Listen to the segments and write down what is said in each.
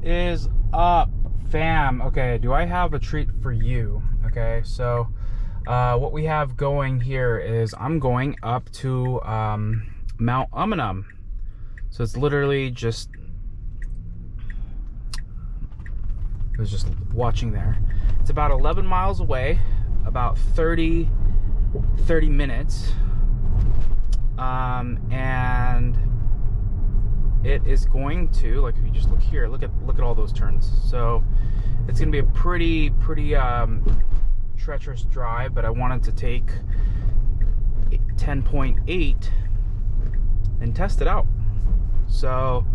is up, fam? Okay, do I have a treat for you? Okay, so what we have going here is I'm going up to Mount Umunhum. So it's literally just, I was just watching there. It's about 11 miles away, about 30 minutes, and it is going to, like, if you just look here, look at all those turns. So it's gonna be a pretty treacherous drive, but I wanted to take 10.8 and test it out. So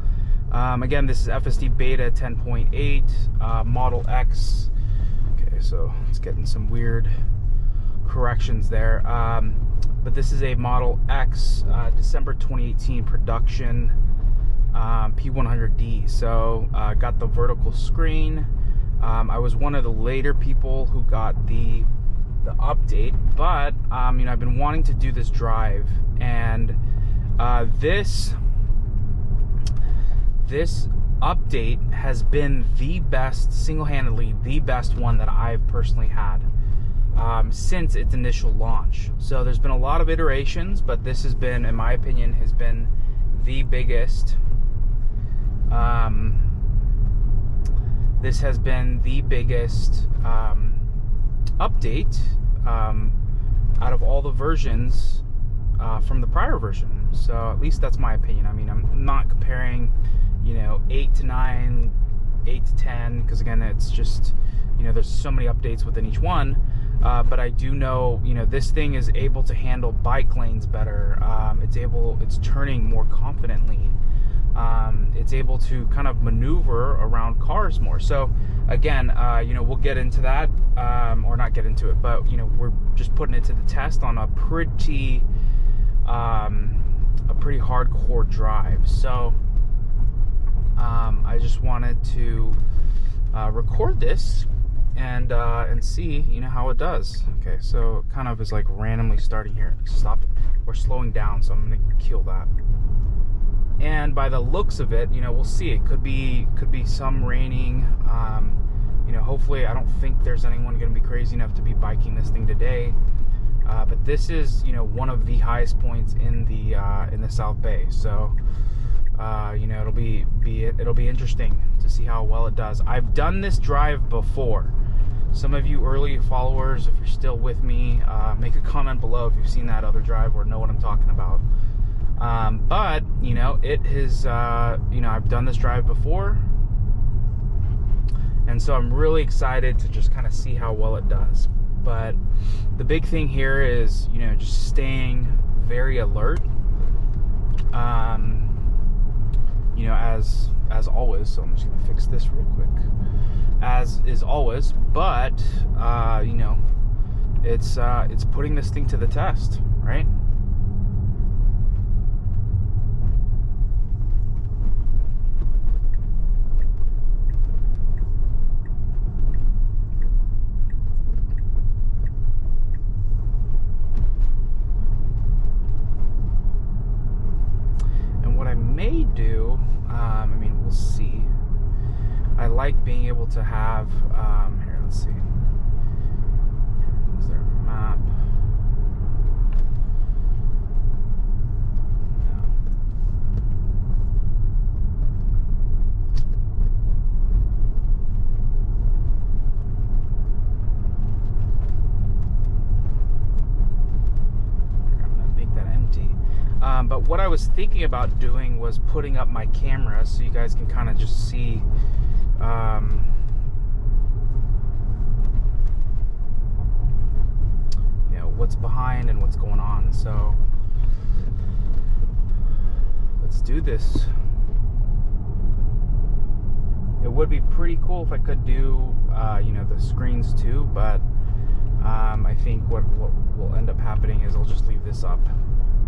again, this is FSD Beta 10.8 Model X. Okay, so it's getting some weird corrections there, but this is a Model X December 2018 production P100D. So got the vertical screen. I was one of the later people who got the update, but you know, I've been wanting to do this drive, and this update has been the best, single-handedly the best one that I've personally had since its initial launch. So there's been a lot of iterations, but this has been, in my opinion, has been the biggest. This has been the biggest update out of all the versions from the prior version. So at least that's my opinion. I mean, I'm not comparing, you know, 8 to 9, 8 to 10, because again, it's just, you know, there's so many updates within each one. But I do know, you know, this thing is able to handle bike lanes better. It's turning more confidently. It's able to kind of maneuver around cars more. So again, you know, we'll get into that, or not get into it, but you know, we're just putting it to the test on a pretty hardcore drive. So I just wanted to record this and see, you know, how it does. Okay, so it kind of is like randomly starting here. Stop. We're slowing down, so I'm gonna kill that. And by the looks of it, you know, we'll see. It could be some raining. You know, hopefully, I don't think there's anyone going to be crazy enough to be biking this thing today. But this is, you know, one of the highest points in the South Bay. So, you know, it'll be interesting to see how well it does. I've done this drive before. Some of you early followers, if you're still with me, make a comment below if you've seen that other drive or know what I'm talking about. But, you know, it has, you know, I've done this drive before, and so I'm really excited to just kind of see how well it does. But the big thing here is, you know, just staying very alert, you know, as always. So I'm just going to fix this real quick, as is always, but, you know, it's putting this thing to the test, right? May do, I mean, we'll see. I like being able to have, here, let's see. Is there a map? No. I'm gonna make that empty. But what I was thinking about doing was putting up my camera so you guys can kind of just see, you know, what's behind and what's going on. So let's do this. It would be pretty cool if I could do, you know, the screens too, but I think what will end up happening is I'll just leave this up,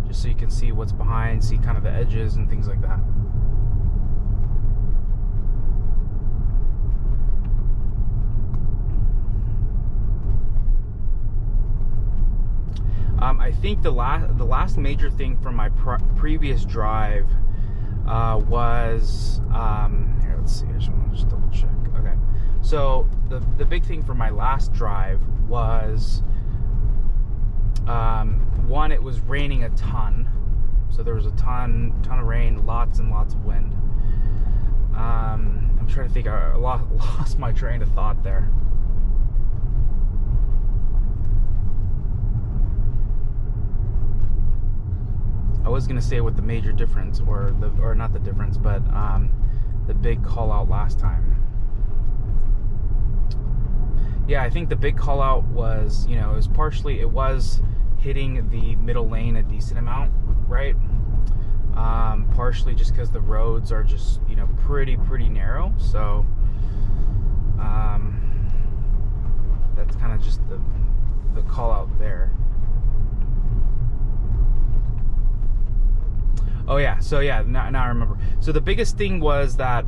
just so you can see what's behind, see kind of the edges and things like that. I think the last major thing from my previous drive was here. Let's see. I just want to just double check. Okay, so the big thing for my last drive was one. It was raining a ton, so there was a ton of rain, lots and lots of wind. I'm trying to think. I lost my train of thought there. I was gonna say what the major difference, or not the difference, but the big call out last time. Yeah, I think the big call out was, it was hitting the middle lane a decent amount, right? Partially just because the roads are just, pretty narrow. So that's kind of just the call out there. Oh yeah, so yeah, now I remember. So the biggest thing was that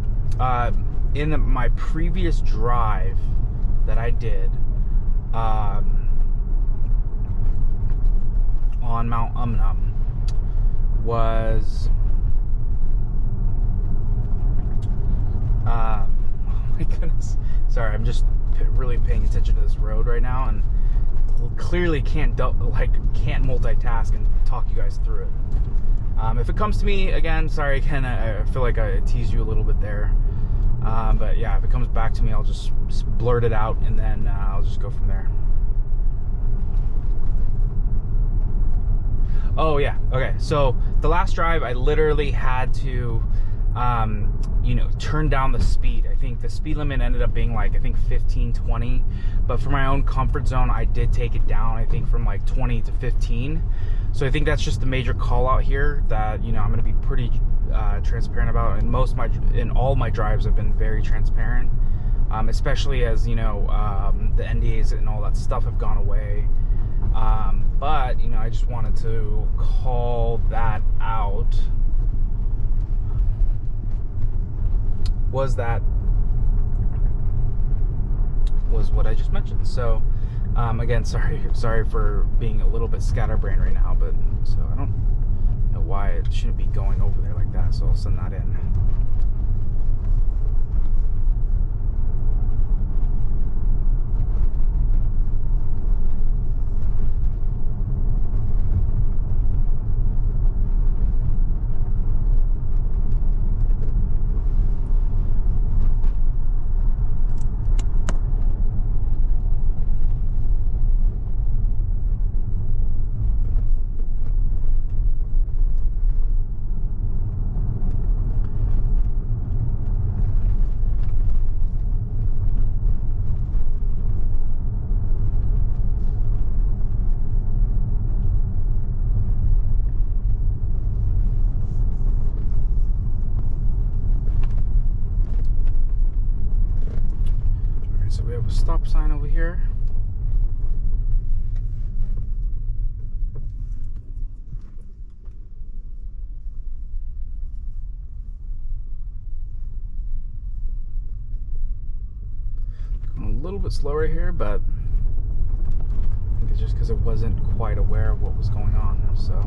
in my previous drive that I did on Mount Umnum was oh my goodness, sorry, I'm just really paying attention to this road right now, and clearly can't multitask and talk you guys through it. If it comes to me again, sorry again, I feel like I teased you a little bit there. But yeah, if it comes back to me, I'll just blurt it out, and then I'll just go from there. Oh yeah, okay. So the last drive, I literally had to, turn down the speed. I think the speed limit ended up being 15, 20. But for my own comfort zone, I did take it down, I think from 20 to 15. So I think that's just the major call out here that, I'm going to be pretty transparent about. And in all my drives, I've been very transparent, especially as, the NDAs and all that stuff have gone away. But, I just wanted to call that out. Was what I just mentioned. So, again, sorry for being a little bit scatterbrained right now, but so I don't know why it shouldn't be going over there like that, so I'll send that in. So we have a stop sign over here. Going a little bit slower here, but I think it's just because I wasn't quite aware of what was going on. So.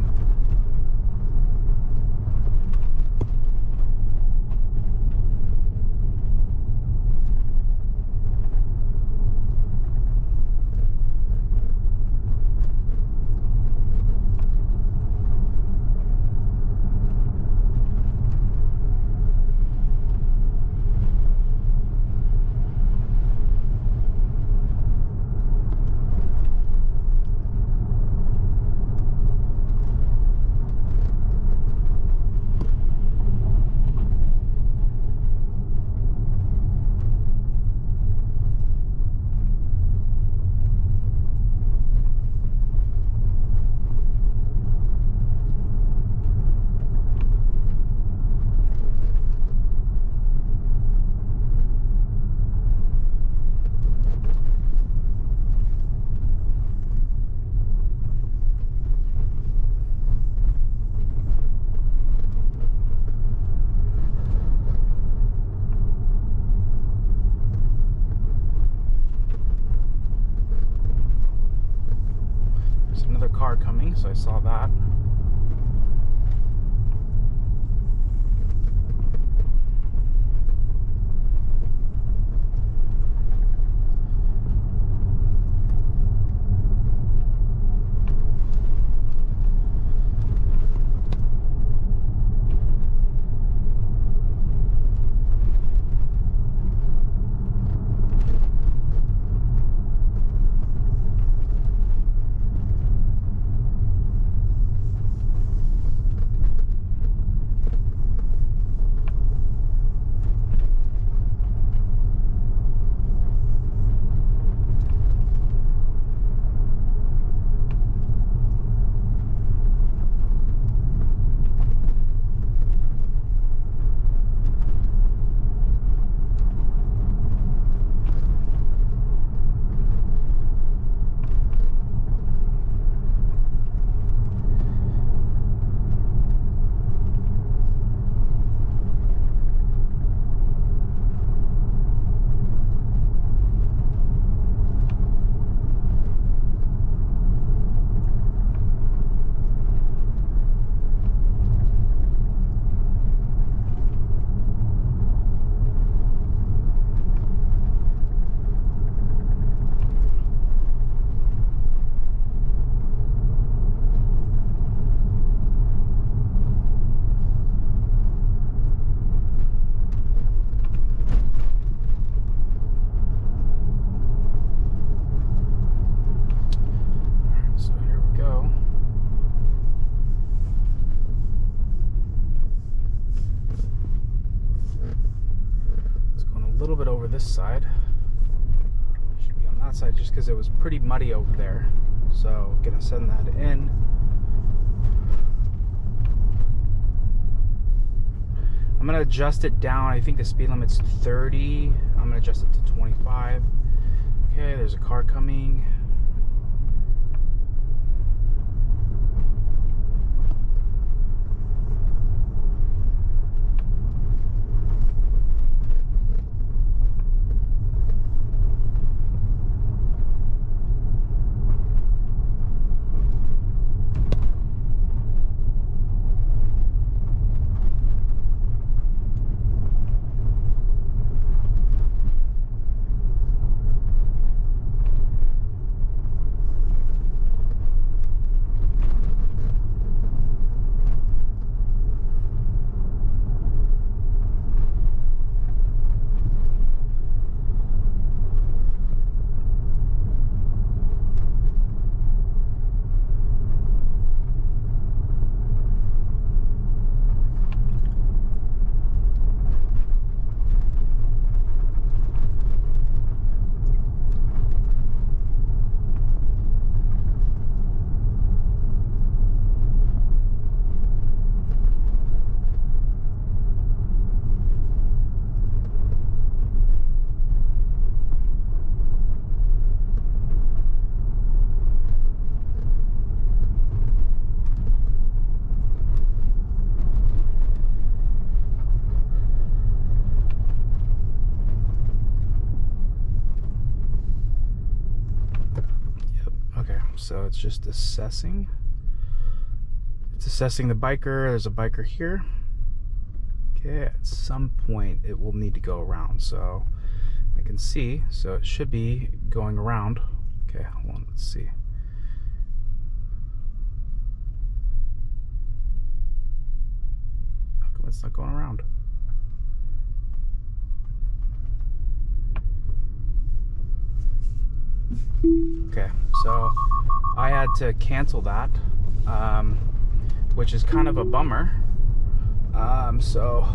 Car coming, so I saw that. this side. It should be on that side just because it was pretty muddy over there. So gonna send that in. I'm gonna adjust it down. I think the speed limit's 30. I'm gonna adjust it to 25. Okay, there's a car coming. So it's just assessing. It's assessing the biker. There's a biker here. Okay, at some point it will need to go around. So I can see, so it should be going around. Okay, hold on, let's see. How come it's not going around? Okay, so I had to cancel that, which is kind of a bummer. So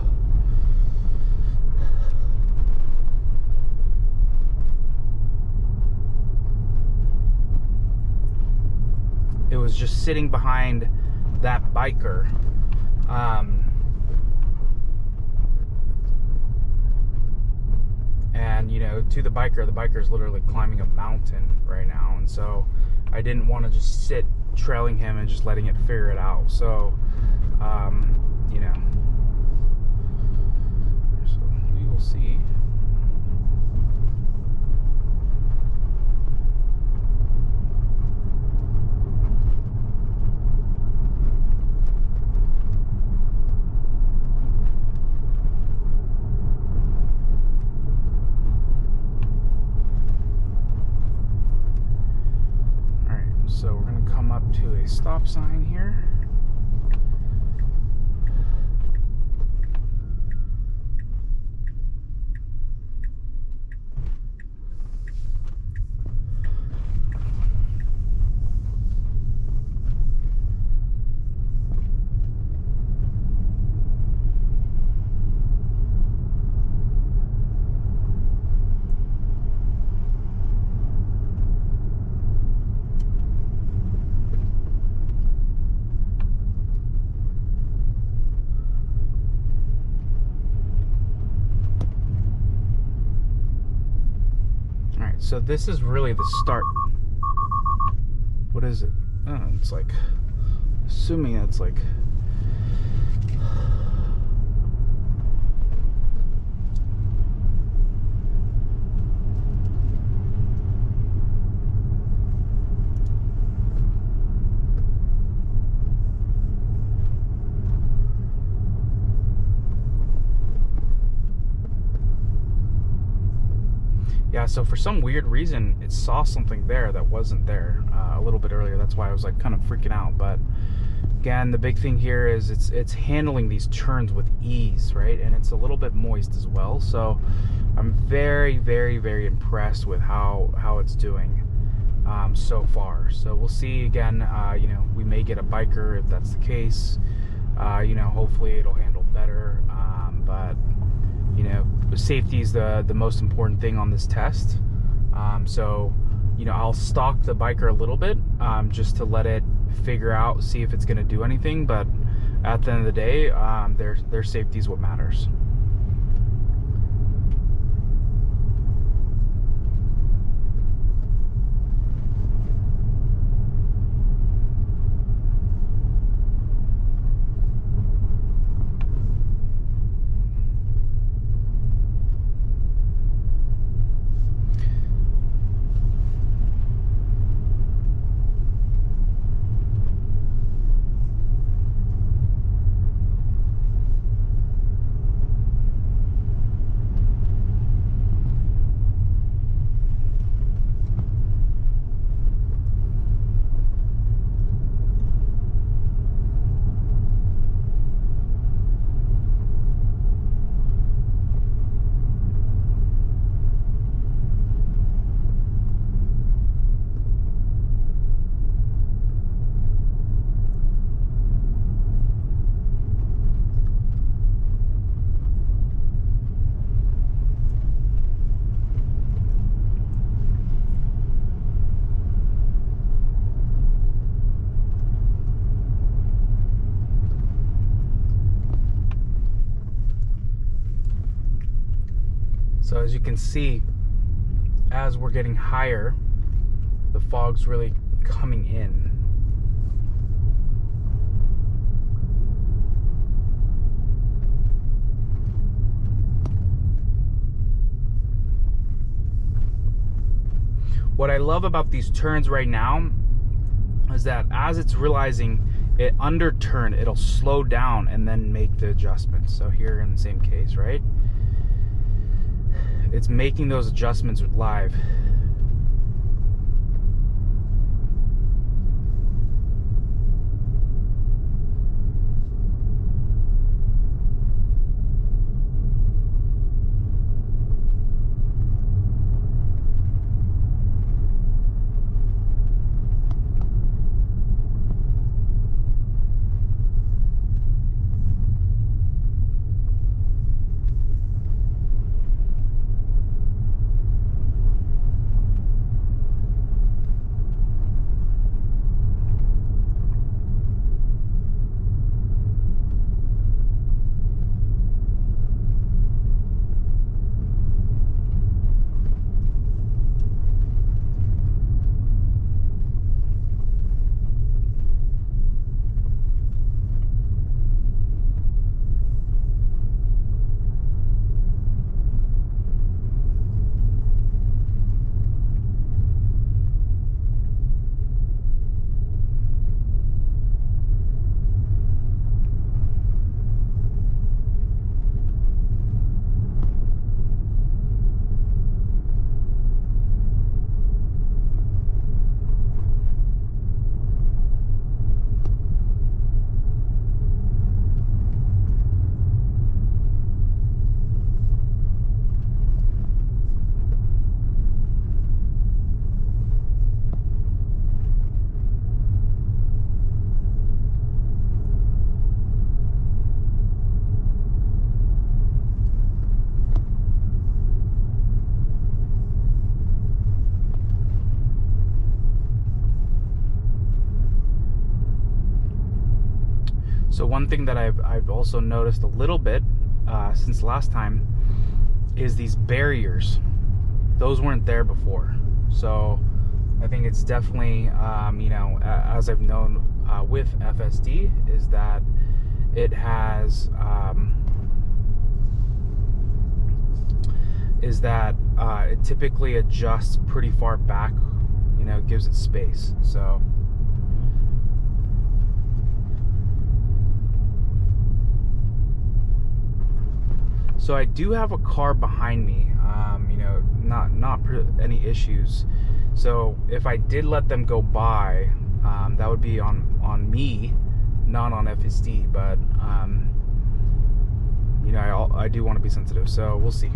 it was just sitting behind that biker. And you know, to the biker's literally climbing a mountain right now, and so I didn't want to just sit trailing him and just letting it figure it out. So you know, so we will see. So we're going to come up to a stop sign here. So this is really the start. What is it? Oh, it's like, assuming it's like, yeah, so for some weird reason, it saw something there that wasn't there a little bit earlier. That's why I was like kind of freaking out. But again, the big thing here is it's handling these turns with ease, right? And it's a little bit moist as well. So I'm very, very, very impressed with how it's doing so far. So we'll see again. You know, we may get a biker if that's the case. You know, hopefully it'll handle better. But you know, safety is the most important thing on this test. So, you know, I'll stalk the biker a little bit, just to let it figure out, see if it's going to do anything. But at the end of the day, their safety is what matters. So as you can see, as we're getting higher, the fog's really coming in. What I love about these turns right now is that as it's realizing it underturned, it'll slow down and then make the adjustments. So here in the same case, right? It's making those adjustments live. So one thing that I've also noticed a little bit since last time is these barriers. Those weren't there before. So I think it's definitely, you know, as I've known with FSD, is that it has, it typically adjusts pretty far back, you know, gives it space. So I do have a car behind me, you know, not any issues. So if I did let them go by, that would be on me, not on FSD. But you know, I do want to be sensitive. So we'll see.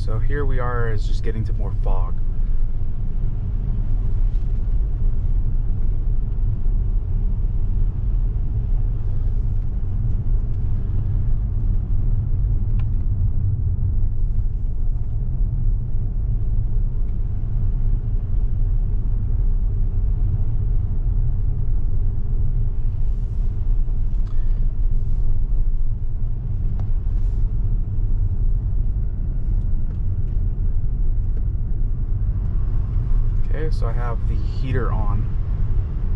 So here we are, is just getting to more fog. So I have the heater on,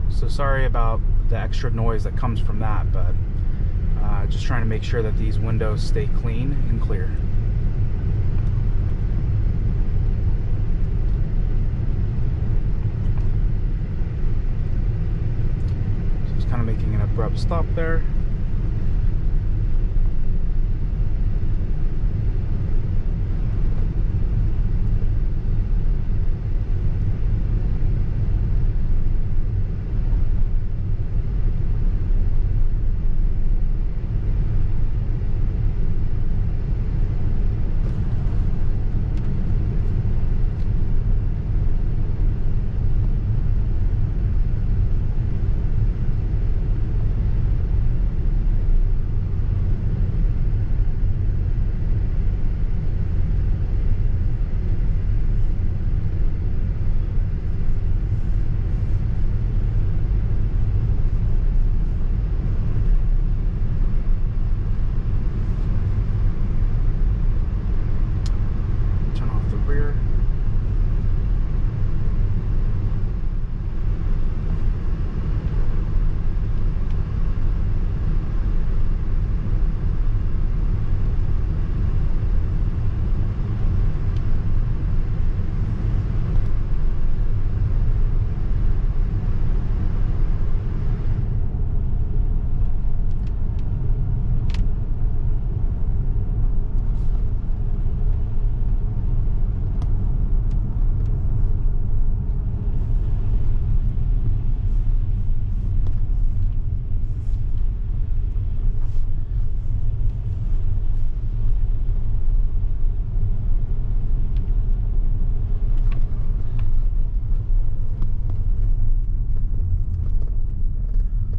so sorry about the extra noise that comes from that, but just trying to make sure that these windows stay clean and clear. So just kind of making an abrupt stop there.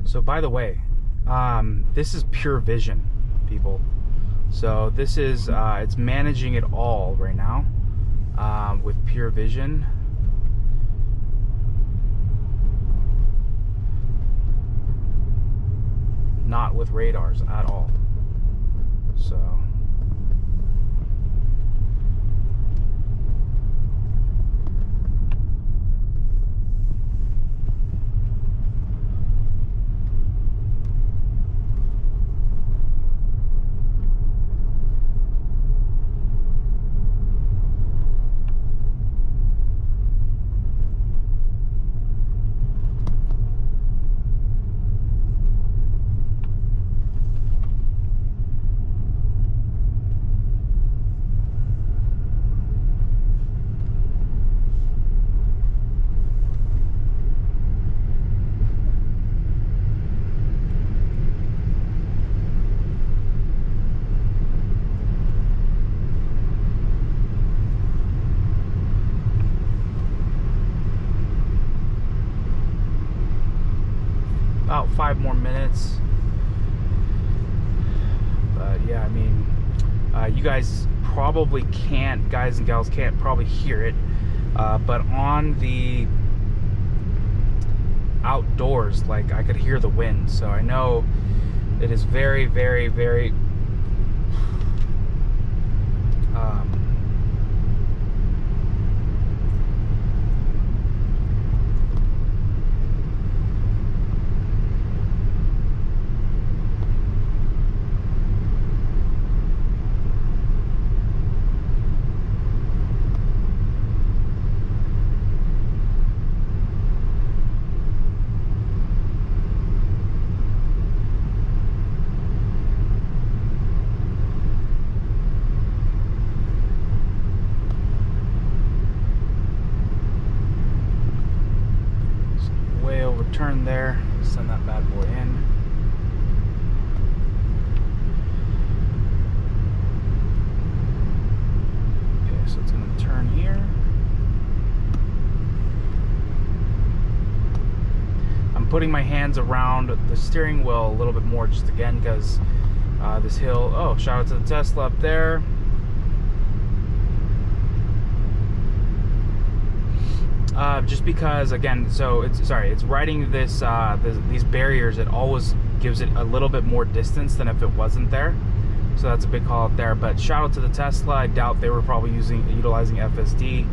So by the way, this is pure vision, people. So this is, it's managing it all right now with pure vision. Not with radars at all. So about 5 more minutes. But yeah, I mean, you guys probably can't, guys and gals can't probably hear it, but on the outdoors, like, I could hear the wind, so I know it is very, very, very turn there, send that bad boy in. Okay. turn here. I'm putting my hands around the steering wheel a little bit more, just again because this hill. Oh, shout out to the Tesla up there. Just because, again, so it's riding this these barriers. It always gives it a little bit more distance than if it wasn't there. So that's a big call out there. But shout out to the Tesla. I doubt they were probably utilizing FSD.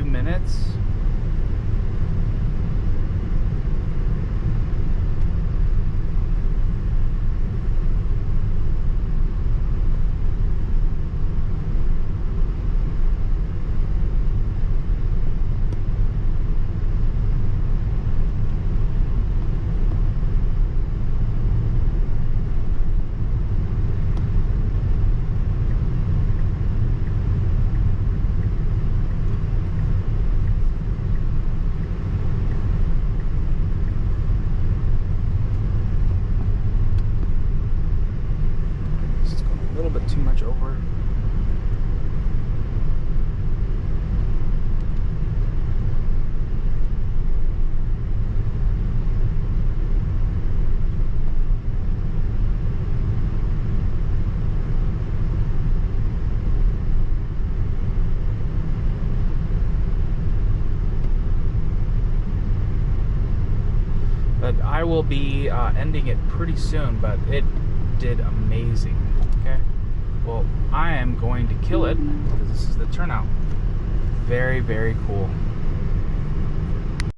Minutes. Too much over. But I will be ending it pretty soon, but it did amazing. Okay. Well, I am going to kill it because this is the turnout. Very, very cool.